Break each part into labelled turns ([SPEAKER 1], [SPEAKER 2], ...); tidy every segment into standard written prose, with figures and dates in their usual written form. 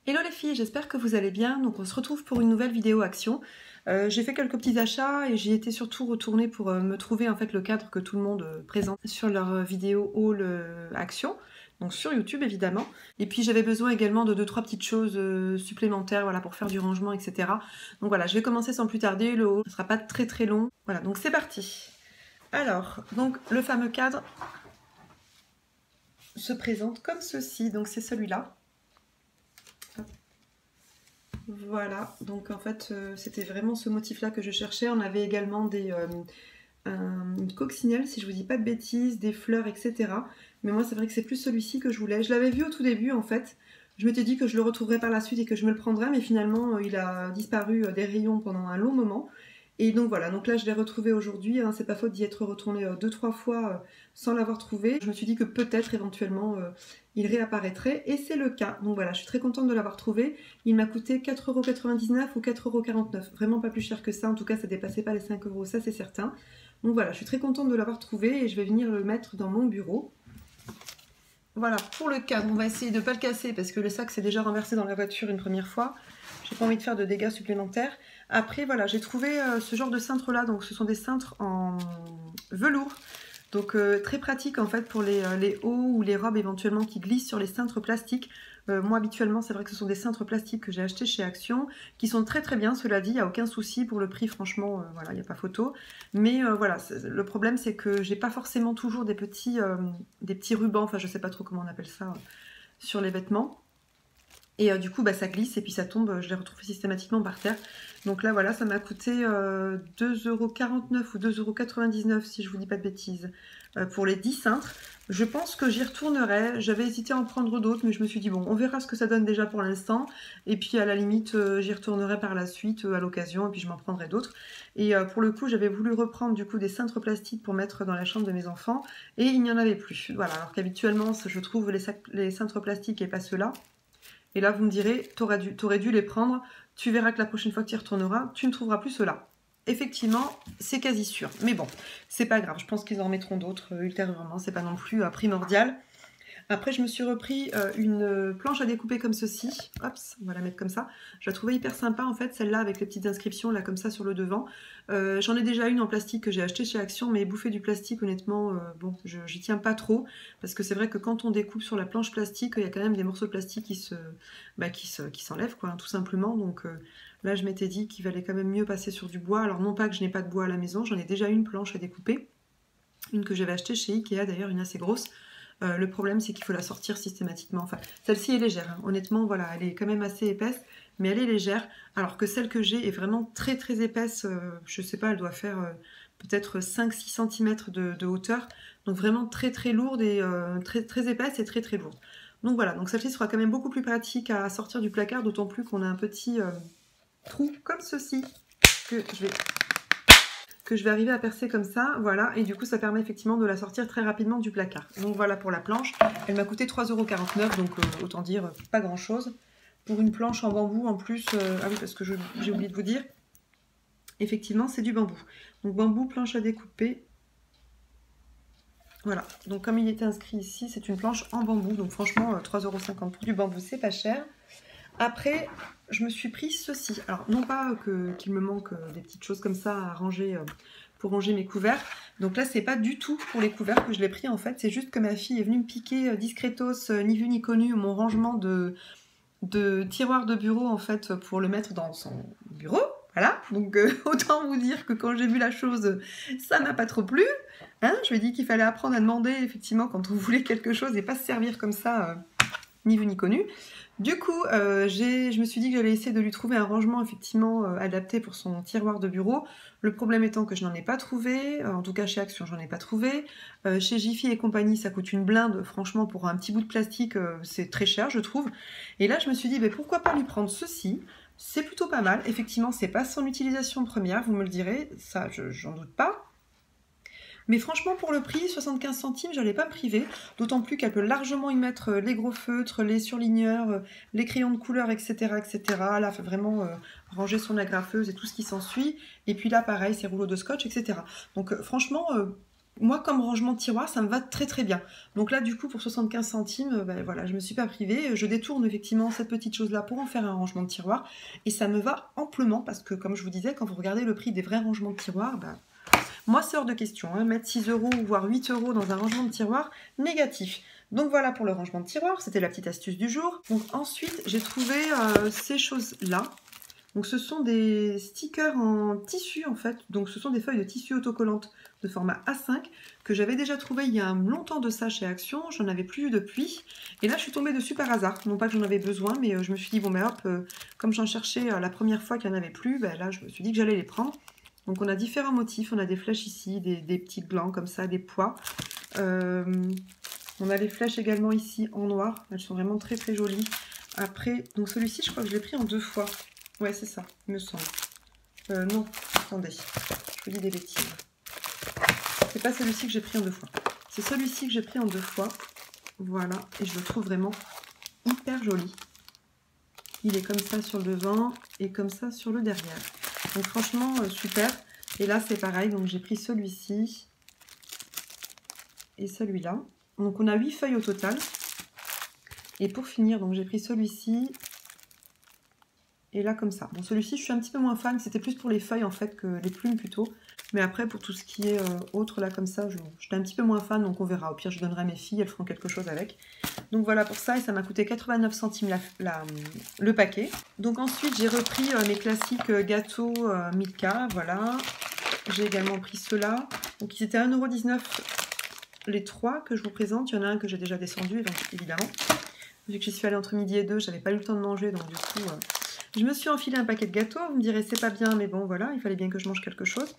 [SPEAKER 1] Hello les filles, j'espère que vous allez bien. Donc on se retrouve pour une nouvelle vidéo action. J'ai fait quelques petits achats et j'y étais surtout retournée pour me trouver en fait le cadre que tout le monde présente sur leur vidéo haul action. Donc sur YouTube évidemment. Et puis j'avais besoin également de 2-3 petites choses supplémentaires, voilà, pour faire du rangement, etc. Donc voilà, je vais commencer sans plus tarder. Le haul ne sera pas très long. Voilà, donc c'est parti. Alors, donc le fameux cadre se présente comme ceci. Donc c'est celui-là. Voilà, donc en fait c'était vraiment ce motif-là que je cherchais. On avait également une coccinelle, si je vous dis pas de bêtises, des fleurs, etc. Mais moi c'est vrai que c'est plus celui-ci que je voulais. Je l'avais vu au tout début en fait. Je m'étais dit que je le retrouverais par la suite et que je me le prendrais, mais finalement il a disparu des rayons pendant un long moment. Et donc voilà, donc là je l'ai retrouvé aujourd'hui, hein, c'est pas faute d'y être retourné 2-3 fois sans l'avoir trouvé. Je me suis dit que peut-être éventuellement il réapparaîtrait et c'est le cas. Donc voilà, je suis très contente de l'avoir trouvé. Il m'a coûté 4,99€ ou 4,49€, vraiment pas plus cher que ça, en tout cas ça dépassait pas les 5€, ça c'est certain. Donc voilà, je suis très contente de l'avoir trouvé et je vais venir le mettre dans mon bureau. Voilà, pour le cadre, on va essayer de ne pas le casser parce que le sac s'est déjà renversé dans la voiture une première fois. J'ai pas envie de faire de dégâts supplémentaires. Après, voilà, j'ai trouvé ce genre de cintre là. Donc, ce sont des cintres en velours. Donc, très pratique en fait pour les hauts ou les robes éventuellement qui glissent sur les cintres plastiques. Moi, habituellement, c'est vrai que ce sont des cintres plastiques que j'ai achetés chez Action, qui sont très bien, cela dit, il n'y a aucun souci pour le prix, franchement, voilà, il n'y a pas photo. Mais voilà, le problème, c'est que j'ai pas forcément toujours des petits rubans, enfin, je sais pas trop comment on appelle ça, sur les vêtements. Et du coup, bah, ça glisse et puis ça tombe, je les retrouve systématiquement par terre. Donc là, voilà, ça m'a coûté 2,49€ ou 2,99€ si je vous dis pas de bêtises, pour les 10 cintres. Je pense que j'y retournerai. J'avais hésité à en prendre d'autres, mais je me suis dit, bon, on verra ce que ça donne déjà pour l'instant. Et puis à la limite, j'y retournerai par la suite à l'occasion, et puis je m'en prendrai d'autres. Et pour le coup, j'avais voulu reprendre du coup des cintres plastiques pour mettre dans la chambre de mes enfants, et il n'y en avait plus. Voilà, alors qu'habituellement, je trouve les cintres plastiques et pas ceux-là. Et là, vous me direz, t'aurais dû les prendre. Tu verras que la prochaine fois que tu y retourneras, tu ne trouveras plus ceux-là. Effectivement, c'est quasi sûr. Mais bon, c'est pas grave. Je pense qu'ils en remettront d'autres ultérieurement. C'est pas non plus primordial. Après, je me suis repris une planche à découper comme ceci. Hop, on va la mettre comme ça. Je la trouvais hyper sympa en fait, celle-là avec les petites inscriptions là comme ça sur le devant. J'en ai déjà une en plastique que j'ai achetée chez Action, mais bouffer du plastique, honnêtement, bon, j'y tiens pas trop. Parce que c'est vrai que quand on découpe sur la planche plastique, il y a quand même des morceaux de plastique qui s'enlèvent, quoi, hein, tout simplement. Donc là, je m'étais dit qu'il valait quand même mieux passer sur du bois. Alors non pas que je n'ai pas de bois à la maison, j'en ai déjà une planche à découper. Une que j'avais achetée chez Ikea d'ailleurs, une assez grosse. Le problème, c'est qu'il faut la sortir systématiquement. Enfin, celle-ci est légère, hein. Honnêtement, voilà, elle est quand même assez épaisse, mais elle est légère. Alors que celle que j'ai est vraiment très épaisse. Je sais pas, elle doit faire peut-être 5-6 cm de hauteur. Donc vraiment très lourde et très épaisse et très lourde. Donc voilà, donc celle-ci sera quand même beaucoup plus pratique à sortir du placard, d'autant plus qu'on a un petit trou comme ceci que je vais arriver à percer comme ça, voilà, et du coup ça permet effectivement de la sortir très rapidement du placard. Donc voilà pour la planche, elle m'a coûté 3,49€, donc autant dire pas grand chose. Pour une planche en bambou en plus, ah oui parce que j'ai oublié de vous dire, effectivement c'est du bambou. Donc bambou, planche à découper, voilà, donc comme il était inscrit ici, c'est une planche en bambou, donc franchement 3,50€ pour du bambou, c'est pas cher. Après, je me suis pris ceci. Alors, non pas qu'il me manque des petites choses comme ça à ranger pour ranger mes couverts. Donc là, c'est pas du tout pour les couverts que je l'ai pris en fait. C'est juste que ma fille est venue me piquer discretos, ni vu ni connu, mon rangement de tiroir de bureau en fait pour le mettre dans son bureau. Voilà. Donc autant vous dire que quand j'ai vu la chose, ça m'a pas trop plu. Hein, je lui ai dit qu'il fallait apprendre à demander effectivement quand on voulait quelque chose et pas se servir comme ça, ni vu ni connu. Du coup, je me suis dit que j'allais essayer de lui trouver un rangement effectivement adapté pour son tiroir de bureau. Le problème étant que je n'en ai pas trouvé, en tout cas chez Action, j'en ai pas trouvé. Chez Jiffy et compagnie, ça coûte une blinde. Franchement, pour un petit bout de plastique, c'est très cher, je trouve. Et là, je me suis dit, pourquoi pas lui prendre ceci? C'est plutôt pas mal. Effectivement, c'est pas son utilisation première, vous me le direz, ça, j'en doute pas. Mais franchement, pour le prix, 75 centimes, je n'allais pas me priver. D'autant plus qu'elle peut largement y mettre les gros feutres, les surligneurs, les crayons de couleur, etc. etc. Là, elle fait vraiment ranger son agrafeuse et tout ce qui s'ensuit. Et puis là, pareil, ses rouleaux de scotch, etc. Donc franchement, moi, comme rangement de tiroir, ça me va très très bien. Donc là, du coup, pour 75 centimes, ben voilà, je me suis pas privée. Je détourne effectivement cette petite chose-là pour en faire un rangement de tiroir. Et ça me va amplement parce que, comme je vous disais, quand vous regardez le prix des vrais rangements de tiroir, ben, moi, c'est hors de question. Hein, mettre 6 € voire 8 € dans un rangement de tiroir, négatif. Donc voilà pour le rangement de tiroir, c'était la petite astuce du jour. Donc ensuite, j'ai trouvé ces choses-là. Donc ce sont des stickers en tissu en fait, donc ce sont des feuilles de tissu autocollantes de format A5 que j'avais déjà trouvé il y a longtemps de ça chez Action, j'en avais plus eu depuis, et là je suis tombée dessus par hasard, non pas que j'en avais besoin, mais je me suis dit bon mais hop, comme j'en cherchais la première fois qu'il n'y en avait plus, ben là je me suis dit que j'allais les prendre. Donc on a différents motifs, on a des flèches ici, des petits glands comme ça, des pois. On a les flèches également ici en noir, elles sont vraiment très très jolies. Après, donc celui-ci je crois que je l'ai pris en 2 fois. Ouais, c'est ça, il me semble. Non, attendez, je vous dis des bêtises. C'est pas celui-ci que j'ai pris en 2 fois. C'est celui-ci que j'ai pris en 2 fois. Voilà, et je le trouve vraiment hyper joli. Il est comme ça sur le devant et comme ça sur le derrière. Donc franchement, super. Et là, c'est pareil, donc j'ai pris celui-ci et celui-là. Donc on a 8 feuilles au total. Et pour finir, donc j'ai pris celui-ci. Et là comme ça. Bon, celui-ci je suis un petit peu moins fan, c'était plus pour les feuilles en fait que les plumes plutôt. Mais après pour tout ce qui est autre là comme ça, j'étais un petit peu moins fan, donc on verra. Au pire je donnerai à mes filles, elles feront quelque chose avec. Donc voilà pour ça, et ça m'a coûté 89 centimes le paquet. Donc ensuite j'ai repris mes classiques gâteaux Milka, voilà. J'ai également pris ceux-là. Donc ils étaient à 1,19 € les 3 que je vous présente. Il y en a un que j'ai déjà descendu, donc, évidemment. Vu que j'y suis allée entre midi et 2, j'avais pas eu le temps de manger, donc du coup... je me suis enfilé un paquet de gâteaux, vous me direz c'est pas bien, mais bon voilà, il fallait bien que je mange quelque chose.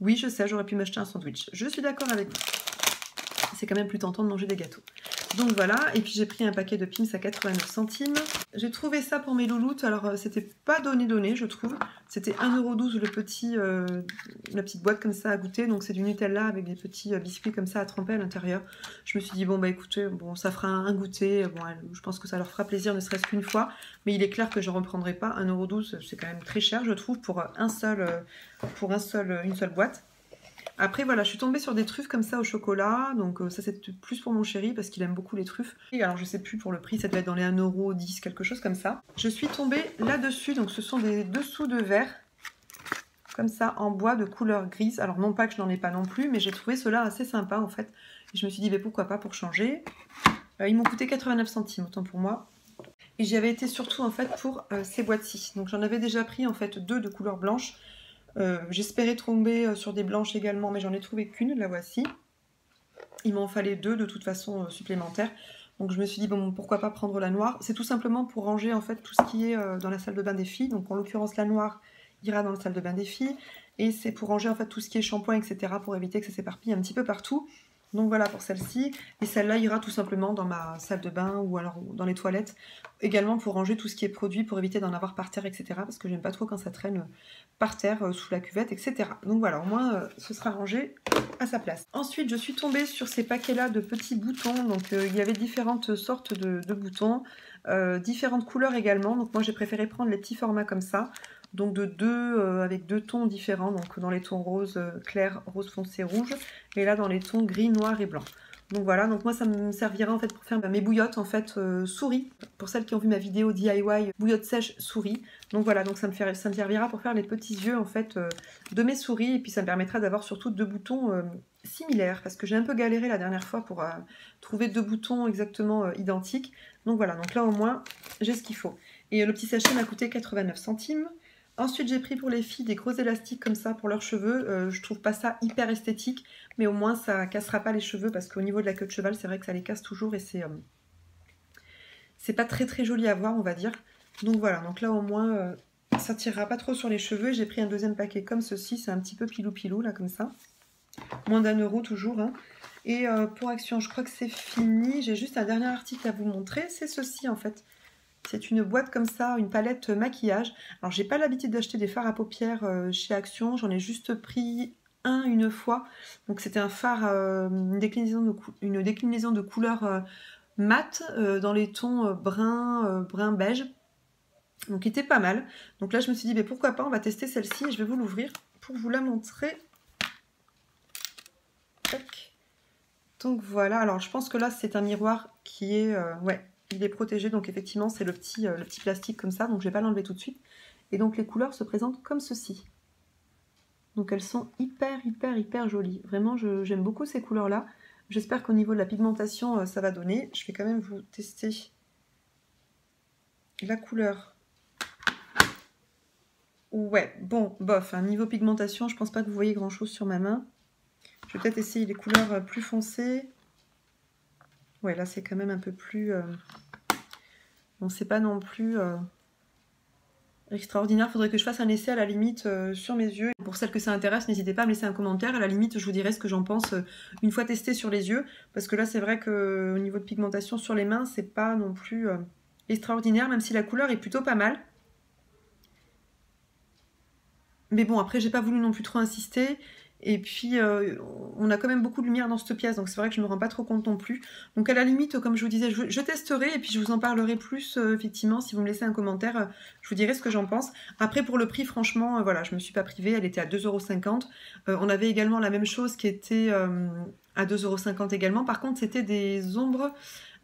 [SPEAKER 1] Oui, je sais, j'aurais pu m'acheter un sandwich. Je suis d'accord avec vous. C'est quand même plus tentant de manger des gâteaux. Donc voilà, et puis j'ai pris un paquet de Pim's à 89 centimes. J'ai trouvé ça pour mes louloutes, alors c'était pas donné, je trouve. C'était 1,12 € la petite boîte comme ça à goûter, donc c'est du Nutella avec des petits biscuits comme ça à tremper à l'intérieur. Je me suis dit, bon bah écoutez, bon, ça fera un goûter, bon, je pense que ça leur fera plaisir ne serait-ce qu'une fois, mais il est clair que je ne reprendrai pas. 1,12 €, c'est quand même très cher, je trouve, pour une seule boîte. Après voilà, je suis tombée sur des truffes comme ça au chocolat, donc ça c'est plus pour mon chéri parce qu'il aime beaucoup les truffes. Et alors je sais plus pour le prix, ça devait être dans les 1,10 €, quelque chose comme ça. Je suis tombée là-dessus, donc ce sont des dessous de verre, comme ça en bois de couleur grise. Alors non pas que je n'en ai pas non plus, mais j'ai trouvé cela assez sympa en fait. Et je me suis dit, mais pourquoi pas pour changer. Ils m'ont coûté 89 centimes, autant pour moi. Et j'y avais été surtout en fait pour ces boîtes-ci. Donc j'en avais déjà pris en fait 2 de couleur blanche. J'espérais tomber sur des blanches également, mais j'en ai trouvé qu'une, la voici. Il m'en fallait 2 de toute façon supplémentaires. Donc je me suis dit, bon, pourquoi pas prendre la noire. C'est tout simplement pour ranger en fait tout ce qui est dans la salle de bain des filles. Donc en l'occurrence, la noire ira dans la salle de bain des filles. Et c'est pour ranger en fait tout ce qui est shampoing, etc. pour éviter que ça s'éparpille un petit peu partout. Donc voilà pour celle-ci. Et celle-là ira tout simplement dans ma salle de bain ou alors dans les toilettes. Également pour ranger tout ce qui est produit, pour éviter d'en avoir par terre, etc. Parce que j'aime pas trop quand ça traîne par terre, sous la cuvette, etc. Donc voilà, au moins ce sera rangé à sa place. Ensuite, je suis tombée sur ces paquets-là de petits boutons. Donc il y avait différentes sortes de boutons, différentes couleurs également. Donc moi j'ai préféré prendre les petits formats comme ça. Donc avec 2 tons différents, donc dans les tons rose clair, rose foncé, rouge, et là dans les tons gris, noir et blanc. Donc voilà, donc moi ça me servira en fait pour faire mes bouillottes en fait souris, pour celles qui ont vu ma vidéo DIY bouillotte sèche souris. Donc voilà, donc ça me servira pour faire les petits yeux en fait de mes souris, et puis ça me permettra d'avoir surtout 2 boutons similaires, parce que j'ai un peu galéré la dernière fois pour trouver 2 boutons exactement identiques. Donc voilà, donc là au moins j'ai ce qu'il faut. Et le petit sachet m'a coûté 89 centimes. Ensuite, j'ai pris pour les filles des gros élastiques comme ça pour leurs cheveux. Je trouve pas ça hyper esthétique, mais au moins ça cassera pas les cheveux, parce qu'au niveau de la queue de cheval, c'est vrai que ça les casse toujours et c'est pas très très joli à voir, on va dire. Donc voilà, donc là au moins ça tirera pas trop sur les cheveux. J'ai pris un deuxième paquet comme ceci, c'est un petit peu pilou là comme ça. Moins d'1 € toujours. Hein. Et pour Action, je crois que c'est fini. J'ai juste un dernier article à vous montrer, c'est ceci en fait. C'est une boîte comme ça, une palette maquillage. Alors, j'ai pas l'habitude d'acheter des fards à paupières chez Action. J'en ai juste pris une fois. Donc, c'était un fard, une déclinaison de couleur mat dans les tons brun beige. Donc, il était pas mal. Donc là, je me suis dit, mais pourquoi pas, on va tester celle-ci. Et je vais vous l'ouvrir pour vous la montrer. Tac. Donc voilà, alors je pense que là c'est un miroir qui est... ouais, il est protégé, donc effectivement c'est le petit plastique comme ça, donc je vais pas l'enlever tout de suite. Et donc les couleurs se présentent comme ceci. Donc elles sont hyper jolies. Vraiment, j'aime beaucoup ces couleurs-là. J'espère qu'au niveau de la pigmentation, ça va donner. Je vais quand même vous tester la couleur. Ouais, bon, bof, hein, niveau pigmentation, je pense pas que vous voyez grand-chose sur ma main. Je vais peut-être essayer les couleurs plus foncées. Ouais, là c'est quand même un peu plus... Bon, c'est pas non plus... extraordinaire, faudrait que je fasse un essai à la limite sur mes yeux. Pour celles que ça intéresse, n'hésitez pas à me laisser un commentaire. À la limite, je vous dirai ce que j'en pense une fois testé sur les yeux. Parce que là, c'est vrai qu'au niveau de pigmentation sur les mains, c'est pas non plus extraordinaire, même si la couleur est plutôt pas mal. Mais bon, après, j'ai pas voulu non plus trop insister. Et puis, on a quand même beaucoup de lumière dans cette pièce, donc c'est vrai que je me rends pas trop compte non plus. Donc à la limite, comme je vous disais, je testerai et puis je vous en parlerai plus, effectivement, si vous me laissez un commentaire, je vous dirai ce que j'en pense. Après, pour le prix, franchement, voilà, je me suis pas privée, elle était à 2,50 €. On avait également la même chose qui était à 2,50 € également. Par contre, c'était des ombres...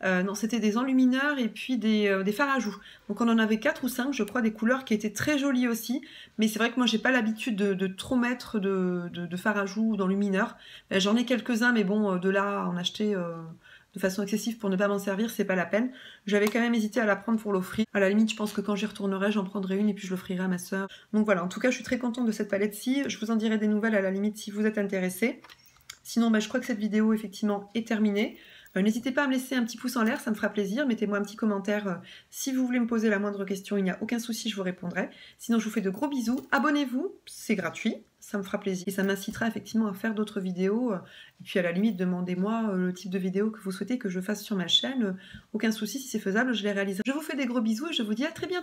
[SPEAKER 1] non, c'était des enlumineurs et puis des fards à joues. Donc on en avait 4 ou 5, je crois, des couleurs qui étaient très jolies aussi. Mais c'est vrai que moi, j'ai pas l'habitude de trop mettre de fards à joues ou d'enlumineurs. J'en ai quelques-uns, mais bon, de là à en acheter de façon excessive pour ne pas m'en servir, c'est pas la peine. J'avais quand même hésité à la prendre pour l'offrir. À la limite, je pense que quand j'y retournerai, j'en prendrai une et puis je l'offrirai à ma soeur. Donc voilà, en tout cas, je suis très contente de cette palette-ci. Je vous en dirai des nouvelles à la limite si vous êtes intéressés. Sinon, je crois que cette vidéo, effectivement, est terminée. N'hésitez pas à me laisser un petit pouce en l'air, ça me fera plaisir. Mettez-moi un petit commentaire si vous voulez me poser la moindre question, il n'y a aucun souci, je vous répondrai. Sinon, je vous fais de gros bisous. Abonnez-vous, c'est gratuit, ça me fera plaisir. Et ça m'incitera effectivement à faire d'autres vidéos. Et puis à la limite, demandez-moi le type de vidéo que vous souhaitez que je fasse sur ma chaîne. Aucun souci, si c'est faisable, je les réaliserai. Je vous fais des gros bisous et je vous dis à très bientôt.